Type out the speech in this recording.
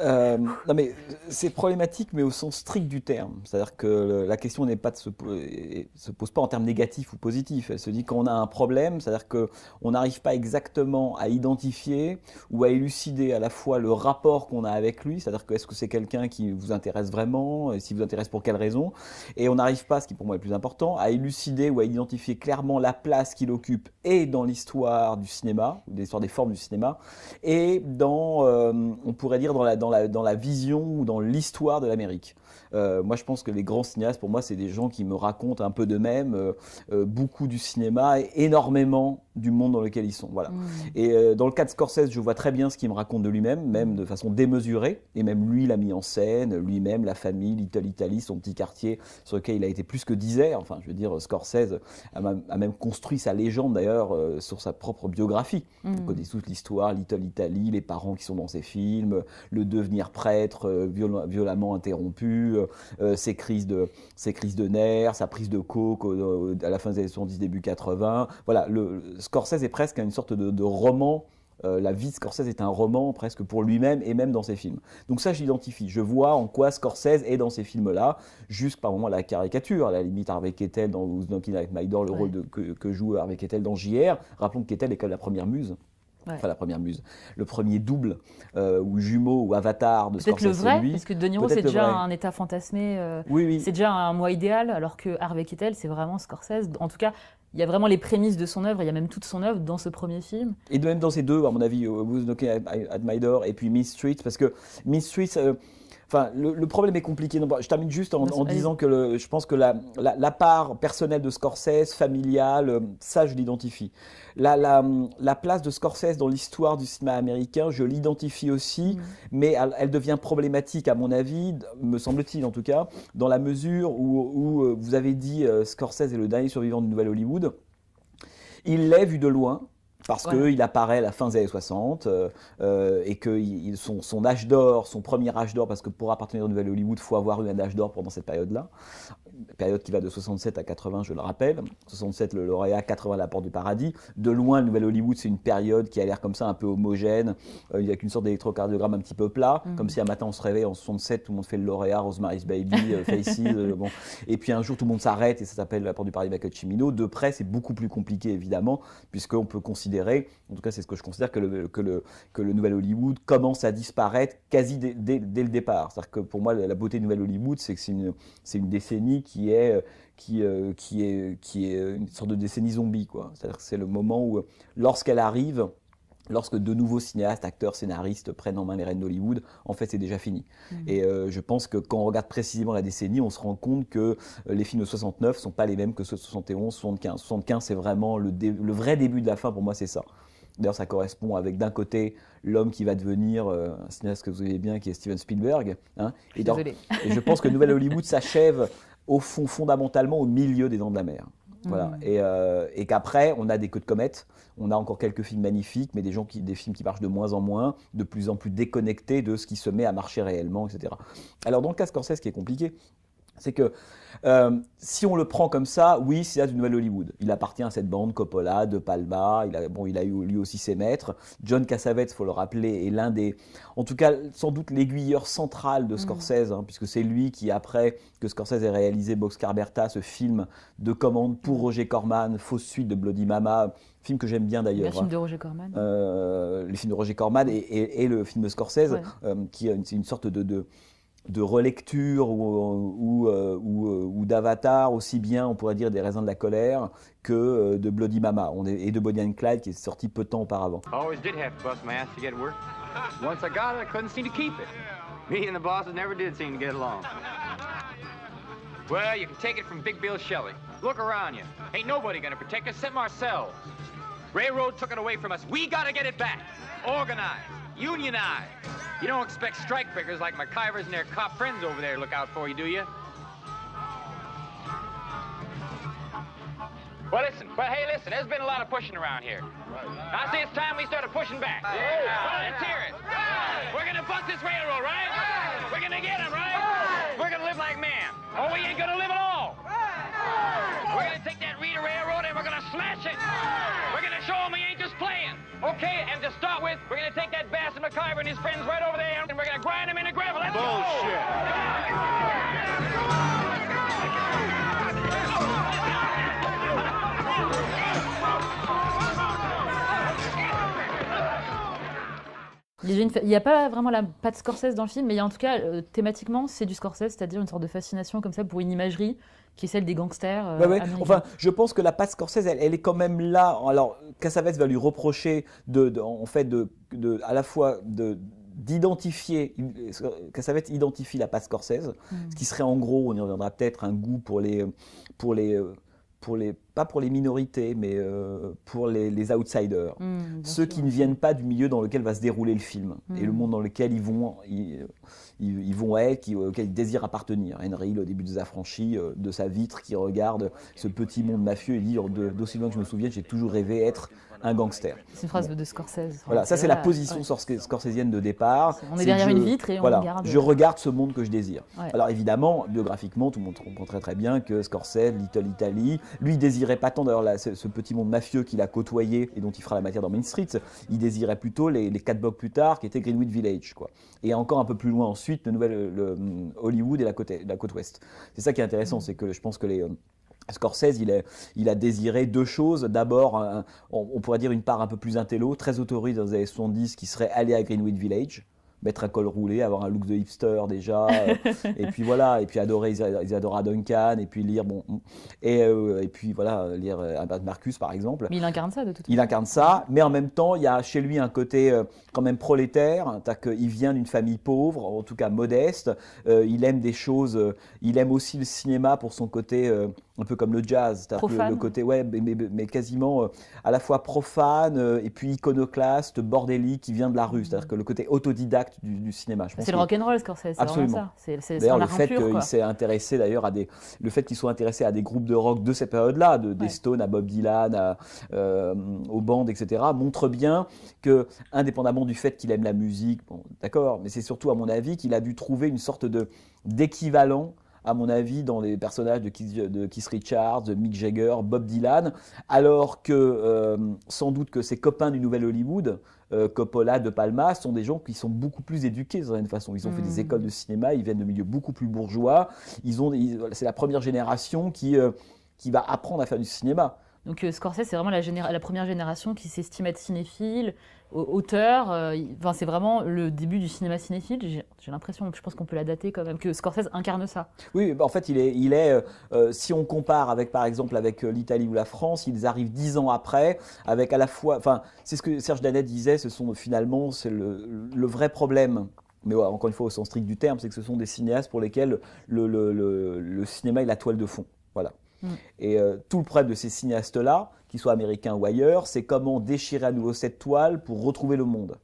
Non mais c'est problématique, mais au sens strict du terme. C'est-à-dire que la question n'est pas se pose pas en termes négatifs ou positifs. Elle se dit qu'on a un problème, c'est-à-dire qu'on n'arrive pas exactement à identifier ou à élucider à la fois le rapport qu'on a avec lui, c'est-à-dire que est-ce que c'est quelqu'un qui vous intéresse vraiment, et s'il vous intéresse pour quelle raison, et on n'arrive pas, ce qui pour moi est le plus important, à élucider ou à identifier clairement la place qu'il occupe et dans l'histoire du cinéma, ou l'histoire des formes du cinéma, et dans, on pourrait dire dans la vision ou dans l'histoire de l'Amérique. Moi, je pense que les grands cinéastes, pour moi, c'est des gens qui me racontent un peu d'eux-mêmes, beaucoup du cinéma et énormément du monde dans lequel ils sont. Voilà. Et dans le cas de Scorsese, je vois très bien ce qu'il me raconte de lui-même, même de façon démesurée. Et même lui l'a mis en scène, lui-même, la famille, Little Italy, son petit quartier sur lequel il a été plus que disait. Enfin, je veux dire, Scorsese a même construit sa légende d'ailleurs sur sa propre biographie. On connaît toute l'histoire, Little Italy, les parents qui sont dans ses films, le devenir prêtre violemment interrompu, ses crises de nerfs, sa prise de coke à la fin des années 70, début 80. Voilà, Scorsese est presque une sorte de roman. La vie de Scorsese est un roman presque pour lui-même et même dans ses films. Donc ça, je l'identifie. Je vois en quoi Scorsese est dans ces films-là, jusqu'à par moment la caricature, à la limite Harvey Keitel dans Who's Knocking at My Door, le rôle que joue Harvey Keitel dans JR. Rappelons que Keitel est quand même la première muse. Ouais. Enfin, la première muse. Le premier double, ou jumeau, ou avatar de Scorsese, peut-être le vrai, lui. parce que De Niro, c'est déjà un état fantasmé. Oui. C'est déjà un moi idéal, alors que Harvey Keitel, c'est vraiment Scorsese. En tout cas, il y a vraiment les prémices de son œuvre, il y a même toute son œuvre dans ce premier film. Et même dans ces deux, à mon avis, Who's Knocking at My Door et puis Mean Streets, parce que Mean Streets... Enfin, le problème est compliqué. Non, je termine juste en disant que je pense que la part personnelle de Scorsese, familiale, ça je l'identifie. La place de Scorsese dans l'histoire du cinéma américain, je l'identifie aussi, mais elle devient problématique à mon avis, me semble-t-il en tout cas, dans la mesure où vous avez dit Scorsese est le dernier survivant du Nouvel Hollywood. Il l'est vu de loin. Parce qu'il apparaît à la fin des années 60 et que son âge d'or, son premier âge d'or, parce que pour appartenir au Nouvel Hollywood, il faut avoir eu un âge d'or pendant cette période-là. Une période qui va de 67 à 80, je le rappelle. 67, le lauréat, 80, la porte du paradis. De loin, le Nouvel Hollywood, c'est une période qui a l'air comme ça, un peu homogène, avec une sorte d'électrocardiogramme un petit peu plat, comme si un matin on se réveille en 67, tout le monde fait le lauréat, Rosemary's Baby, Faces, bon. Et puis un jour, tout le monde s'arrête et ça s'appelle la porte du paradis Michael Cimino. De près, c'est beaucoup plus compliqué, évidemment, puisqu'on peut considérer, en tout cas c'est ce que je considère, que le Nouvel Hollywood commence à disparaître quasi dès le départ. C'est-à-dire que pour moi, la beauté du Nouvel Hollywood, c'est que c'est une décennie qui est une sorte de décennie zombie, quoi. C'est-à-dire que c'est le moment où, lorsqu'elle arrive, lorsque de nouveaux cinéastes, acteurs, scénaristes prennent en main les rênes d'Hollywood, en fait, c'est déjà fini. Et je pense que quand on regarde précisément la décennie, on se rend compte que les films de 69 ne sont pas les mêmes que ceux de 71, 75. 75, c'est vraiment le vrai début de la fin, pour moi, c'est ça. D'ailleurs, ça correspond avec, d'un côté, l'homme qui va devenir un cinéaste que vous aimez bien, qui est Steven Spielberg. Hein, et je pense que Nouvel Hollywood s'achève, au fond, fondamentalement, au milieu des Dents de la Mer. Voilà. Et qu'après, on a des queues de comète, on a encore quelques films magnifiques, mais des films qui marchent de moins en moins, de plus en plus déconnectés de ce qui se met à marcher réellement, etc. Alors, dans le cas Scorsese, ce qui est compliqué, c'est que si on le prend comme ça, oui, c'est du Nouvel Hollywood. Il appartient à cette bande, Coppola, De Palma, il a eu lui aussi ses maîtres. John Cassavetes, il faut le rappeler, est l'un des, en tout cas, sans doute l'aiguilleur central de Scorsese, hein, puisque c'est lui qui, après que Scorsese ait réalisé Boxcar Bertha, ce film de commande pour Roger Corman, fausse suite de Bloody Mama, film que j'aime bien d'ailleurs. Le film de Roger Corman. Les films de Roger Corman et le film de Scorsese, qui est une sorte de relecture ou d'avatar, aussi bien, on pourrait dire, des Raisins de la colère que de Bloody Mama et de Bonnie and Clyde, qui est sorti peu de temps auparavant. I always did have to bust my ass to get work. Once I got it, I couldn't seem to keep it. Me and the bosses never did seem to get along. Well, you can take it from Big Bill Shelley. Look around you. Ain't nobody gonna protect us except ourselves. Railroad took it away from us. We gotta get it back. Organize. Unionize. You don't expect strikebreakers like McIvers and their cop friends over there to look out for you, do you? Well, hey, listen, there's been a lot of pushing around here. I say it's time we started pushing back. Well, let's hear it. We're gonna bust this railroad, right? We're gonna get them, right? We're gonna live like men. Or we ain't gonna live at all. We're gonna take that Rita Railroad and we're gonna smash it. We're gonna show them we ain't just playing. Okay, and to start with, we're gonna take that bastard McIver and his friends right over there, and we're gonna grind them into gravel. Let's Il n'y a pas vraiment la patte Scorsese dans le film, mais il y a en tout cas, thématiquement, c'est du Scorsese, c'est-à-dire une sorte de fascination comme ça pour une imagerie qui est celle des gangsters américains. Enfin, je pense que la patte Scorsese, elle est quand même là. Alors, Cassavetes va lui reprocher à la fois d'identifier, Cassavetes identifie la patte Scorsese, ce qui serait en gros, on y reviendra peut-être, un goût pas pour les minorités, mais pour les outsiders, ceux qui ne viennent pas du milieu dans lequel va se dérouler le film et le monde dans lequel ils vont être, auquel ils désirent appartenir. Henry, au début des Affranchis, de sa vitre, qui regarde ce petit monde mafieux et dit d'aussi loin que je me souvienne, j'ai toujours rêvé être un gangster. C'est une phrase de Scorsese. Voilà, ça c'est la position scorsesienne de départ. On est derrière une vitre et on regarde. Je regarde ce monde que je désire. Ouais. Alors évidemment, biographiquement, tout le monde comprend très bien que Scorsese, Little Italy, lui désirait pas tant d'ailleurs ce petit monde mafieux qu'il a côtoyé et dont il fera la matière dans Main Street, il désirait plutôt les 4 blocs plus tard qui étaient Greenwich Village, quoi. Et encore un peu plus loin ensuite, le Hollywood et la côte ouest. C'est ça qui est intéressant, c'est que je pense que Scorsese, il a désiré deux choses. D'abord, on pourrait dire une part un peu plus intello, très autorisée dans les années 70, qui serait aller à Greenwich Village, mettre un col roulé, avoir un look de hipster déjà, et puis voilà, et puis adorer Isadora Duncan, et puis lire, et puis voilà, lire Albert Marcus par exemple. Mais il incarne ça de toute façon. Il incarne ça, mais en même temps, il y a chez lui un côté quand même prolétaire, il vient d'une famille pauvre, en tout cas modeste, il aime des choses, il aime aussi le cinéma pour son côté un peu comme le jazz, le côté mais quasiment à la fois profane et puis iconoclaste, bordélique, qui vient de la rue, c'est-à-dire que le côté autodidacte du cinéma. C'est le rock'n'roll Scorsese, c'est vraiment ça. C'est d'ailleurs le fait qu'il s'est intéressé d'ailleurs le fait qu'il soit intéressé à des groupes de rock de cette période-là, des Stones à Bob Dylan, aux bandes, etc., montre bien que, indépendamment du fait qu'il aime la musique, bon, d'accord, mais c'est surtout à mon avis qu'il a dû trouver une sorte d'équivalent, à mon avis, dans les personnages de Keith Richards, de Mick Jagger, Bob Dylan, alors que sans doute que ses copains du Nouvel Hollywood, Coppola, De Palma, sont des gens qui sont beaucoup plus éduqués d'une certaine façon. Ils ont fait des écoles de cinéma, ils viennent de milieux beaucoup plus bourgeois. C'est la première génération qui va apprendre à faire du cinéma. Donc Scorsese, c'est vraiment la première génération qui s'estime être cinéphile, auteur. C'est vraiment le début du cinéma cinéphile. J'ai l'impression, je pense qu'on peut la dater quand même, que Scorsese incarne ça. Oui, en fait, si on compare par exemple avec l'Italie ou la France, ils arrivent 10 ans après, avec à la fois, c'est ce que Serge Danet disait, c'est le vrai problème. Mais encore une fois, au sens strict du terme, c'est que ce sont des cinéastes pour lesquels le cinéma est la toile de fond. Voilà. Et tout le problème de ces cinéastes-là, qu'ils soient américains ou ailleurs, c'est comment déchirer à nouveau cette toile pour retrouver le monde.